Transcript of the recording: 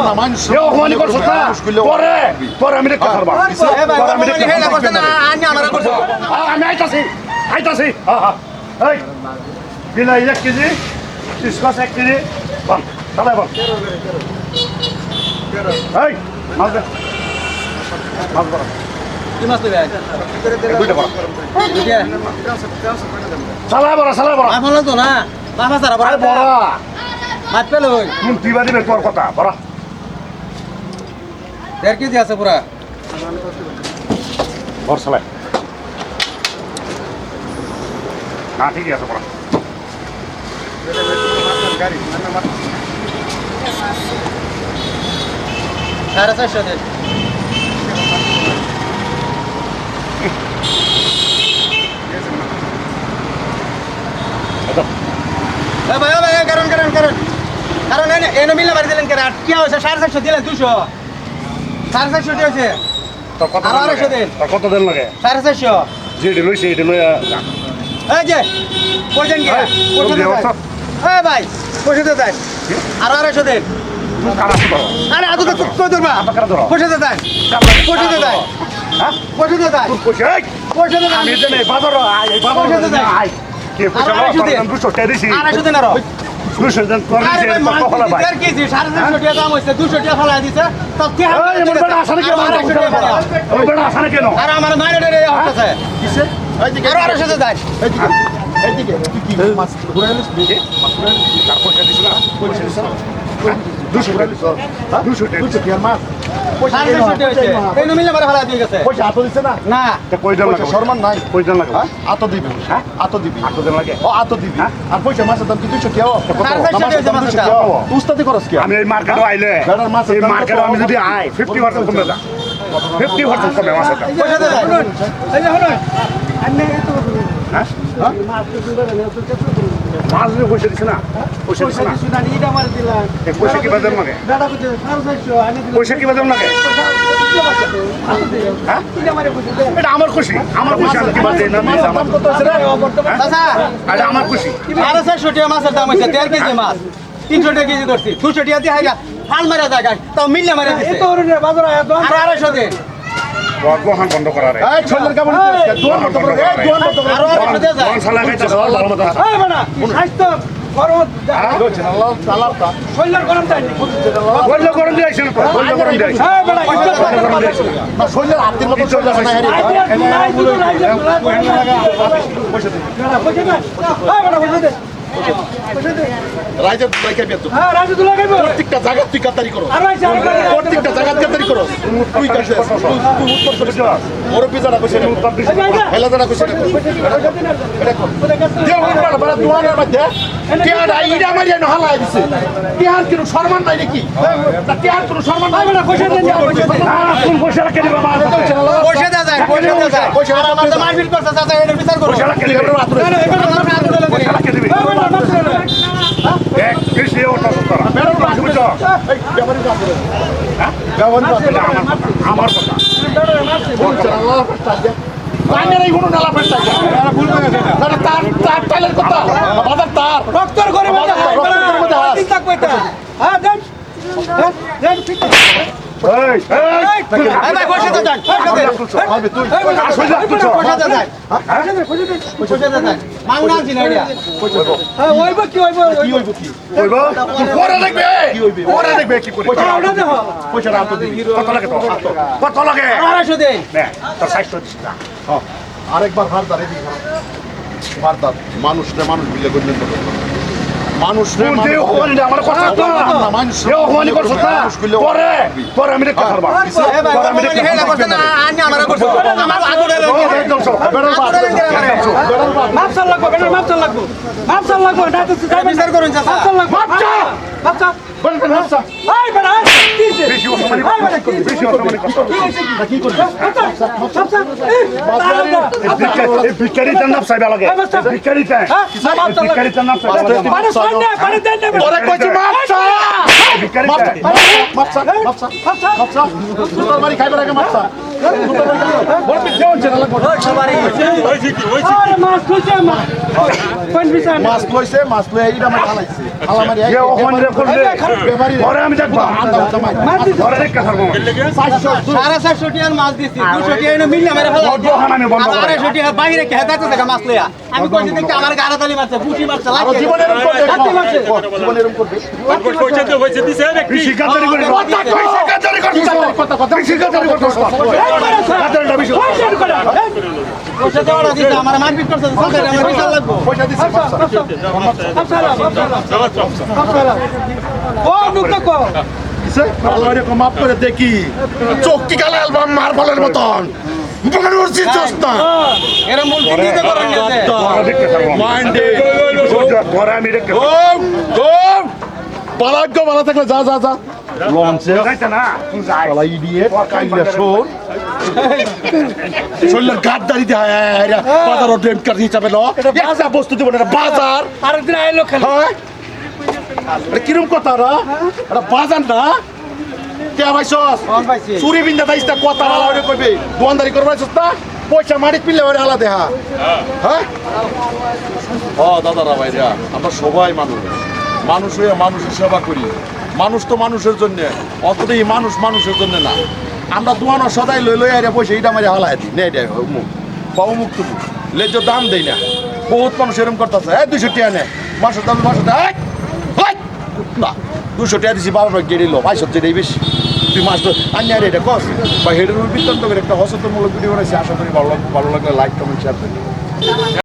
না মানুষ এ অপমানি করছ না পরে পরে আমি দেখতে পারবা পরে আমি দেখতে আমি আইতাছি এই বিলাই 1 কেজি ইস্কস 1 কেজি বল চালাই বল এই মাছ দে মাছ বড় কি মাছ নেবে দুইটা বড় দুইটা চালাই বড় মাছ লাগতো না মাছ সারা আরে বড় মাছ পেলে ওই কোন দিবা দিবে তোর কথা বড় 1.5 কেজি আছে পুরা বড় চালাই না ঠিকই আছে বড় সাড়ে 400 দেন ভাই কারণ এনে মিলে বাড়ি দিলেন কেন কি হয়েছে 450 দিলেন 200 450 হয়েছে তোর কত আর 200 দেন তোর কত দিন লাগে 450 যেটা লইছে এটা লইয়া যা এই যে কইছেন কি এই ভাই পয়সা দিয়ে দেন আর 200 দেন কারা তো আরে আদু তো কই ধরবা কারা ধরো পয়সা দিয়ে দেন পয়সা দিয়ে দেন হ্যাঁ পয়সা দিয়ে দেন পয়সা পয়সা দিয়ে আমি দেন জানি বাজার এই পয়সা দে বাজার আই কে পয়সা আর 200 দে। 200 টাকা দিছি 200 দেন আর 200 দেন করে আরে দিছি ভাই কত হলো ভাই 1.5 কেজি 450 টাকা দাম হইছে 200 টাকা ফেলা দিছে তো কি এই আমার বড় আসানে কেন ওই বড় আসানে কেন আর আমার মাইরে রে হচ্ছে কিসে এইদিকে আর 200 দেন এইদিকে তুই কি মাছ ঘুরে আনিস মাছ ঘুরে আনিস তার পয়সা দিছ না পয়সা দিছ 200 টাকা দিছ 200 টাকা 200 টাকা মাছ পয়সা 450 টাকা হইছে এই মিলে মারা ফেলা দিয়ে গেছে পয়সা আতো দিছে না না তে কই দেন পয়সা শর্মান নাই কই দেন লাগে হ্যাঁ আতো দিবি হ্যাঁ? আতো দিবি আতো দেন লাগে ও আতো দিবি আর পয়সা মাছের দাম কি 200 টাকা সাড়ে 400 মাছের দাম 200 টাকা উস্তাদি করস কি আমি এই মার্কেটে আইলে বেড়ার মাছ এই মার্কেটে আমি যদি আই 50% কমে যা 50% কমে মাছের দাম পয়সা দেন এই যে হলো হ্যাঁ মাছ দিয়ে পয়সা দিছ না পয়সা দিছ না এই পয়সা কি বাজার লাগে পয়সা কি বাজার লাগে হ্যাঁ এটা আমার খুশি আমি কি বাজে না মিস আমার চাচা এটা আমার খুশি সাড়ে 400 টাকা মাছের দাম হইছে 1.5 কেজি মাছ 300 টাকা কেজি ধরছি 200 টাকা দিয়ে হাইরা ফাল মারা জায়গায় তাও মিললে মারা দিছে আর 200 দেন বহান বন্ধ করা রে এই ছোটদের কেমন দোয়ান মত করে এই দোয়ান মত করে আর 200 দিয়ে যায় বহান সালা গাইছে ভালো মতো আল্লাহ তাআলা তা বললো গরম দিয়ে আইছেন তো বললো গরম দিয়ে আইছেন না শৈলের হাতের মত চলে আসে না রাইজে লাইকা বেতো প্রত্যেকটা জায়গা তুই কাতারি করো প্রত্যেকটা জায়গা কাতারি করো তুই কাছে তুই উত্তর করে যা ওর পিছাটা কইছে হেলা জানা কইছে এটা কর দেও বড় বড় দুয়ারের মধ্যে টিয়াটা ইডা মারিয়া ন হালাই দিছে টিয়ার কি সম্মান নাই নাকি তা টিয়ার কোনো সম্মান নাই না কইছে দেন কোন পয়সা কে দিবা মা পয়সা দিয়ে যায় পয়সা দিয়ে যায় পয়সা আমার তো মারপিট করছে চাচা এটা বিচার করো পয়সা কে দিবা পয়সা কে দিবি এক বেশি ওটা তোরা বুঝছো এই ব্যাপারী কাজ করে হ্যাঁ ব্যাপারী কাজ করে আমার কথা বলছে আল্লাহ তাআলা বাঙের এই কোনো নালা ফেলতা এরা ভুল করে গেছে না তার তার টালের কথা বাজার তার ডক্টর করে চিন্তা কইতা হ্যাঁ দেন দেন ঠিক এই এই ভাই পয়সা দিয়ে দেন পয়সা দেন হবে তুই পয়সা দিয়ে দেন পয়সা দিয়ে দেন মাংনা দিন আইডিয়া হ্যাঁ ওইব কি ওইব কি হইব কি কইবো পরে দেখবে কি হইবে পরে দেখবে কি করে পয়সা রাত দিবি কত লাগে তো কত লাগে 250 দেন নে তোর 60 দিস না আরেকবার ভারদার এদিকে ভারদার মানুষ রে মানুষ বিলে করলেন তো মানুষ রে কোন দেও কোন আমার কথা তো মানুষ দেও কোন করছ না পরে পরে আমি দেখতে পারবা এ ভাই পরে আমি দেখতে হেলা করতে না আনি আমারে করতে আমার আগুনে একদম সব মাপ চাল লাগবো বেটার মাপ চাল লাগবো মাপ চাল লাগবো এটা তো বিচার করুন চাচা মাপ চাল লাগবো মাপ চাল বলবেন হাসা এই বেটা কি হইছে? বেশি অসম্মানি এই বেটা কি হইছে? বেশি অসম্মানি কথা কি হইছে কি করছ মাপ চাল এই ভিখারি জান্নাত সাইবা লাগে ভিখারি চাই হ্যাঁ মাপ চাল লাগবো ভিখারি জান্নাত সাইবা লাগে পানি সামনে পানি দেন না তোরে কইছি মাপ চা ভিখারি মাপসা দেয়। মাপসা মাপসা মাপসা জুতার বাড়ি খাইবার আগে মাপসা জুতার বাড়ি খাইবার বড় পিছে হচ্ছে না লাগবে আরে মাছ তুলছে মাছ কোন বিষয় মাছ লইছে মাছ লই এইটা আমি হালাইছে হালা মারি যে ওখানে রে করলে বেমারি পরে আমি দেখবো আন্দা হচ্ছে মাই পরে দেখতে থাকবো 450 টাকার মাছ দিছি 200 টাকা এনে মিললে মেরে ফেলা দোকান আমি বন্ধ করে 250 টাকা বাইরে কে হাতাতে টাকা মাছ লইয়া আমি কইছি দেখতে আমার গাড়া তালি মারছে বুটি মারছে আর লাগে জীবনে এরকম করবে জীবনে এরকম করবে কৃষি কাতারি করে কথা কইছে কাতারি করছিস কথা কথা কৃষি কাতারি করছিস কাতারিটা বেশি পয়সা দেওয়াটা দিছে আমার মারপিট করছে সরকার আমার বিশাল লাগবো পয়সা দিছি ও নুকা কো আল্লাহ রে মাফ করে দেখি চোখ কি গালে অ্যালবাম মারফলের মতন মনে হচ্ছে চস্তা এরা মূল দিতে করেন গেছে পরে দেখতে থাকবো মাইন্ডে পরে আমি দেখতে ও ও পালাগ্য ভালো থাকলে যা যা যা লঞ্চে যাইতে না তুই যাই পালা ইডিয়েট কাইলা শোন শরীরের গাদ্দারি দেয় বাজার ডেম কার হিসাবে ন একটা বস্তু দিব না বাজার আরেকদিন আইলো খেলা হয় আরে কিরম কথা রা এটা বাজার না কে ভাইছস কোন পাইছি চুরি বিন্দা দাইস্তা কথা বলা ওরে কইবে দোয়ানদারি করবা সস্তা পয়সা মাটি পিলে ওরে আলা দেহা হ্যাঁ ও দাদারা ভাইরা আমরা সবাই মানুষ মানুষ হয়ে মানুষের সেবা করি মানুষ তো মানুষের জন্য অতটাই মানুষ মানুষের জন্য না আমরা দোয়ানো সদাই লই লই আরে পয়সা এইটা মারি হালাই দিই নে এটা মুখ বা মুখ তুমি লেজো দাম দেই না বহুত মানুষ এরকম করতেছে এই 200 টাকা নে মাসের দাম মাসের দাম না 200 টাকা দিছি বারবার গেড়িল 500 টাকাই বেশি তুই মাস্টার আন্যার এটা কস বা হেডের বৃত্তান্ত করে একটা হসতমূলক ভিডিও বানাইছি আশা করি ভালো লাগলে লাইক কমেন্ট শেয়ার করবেন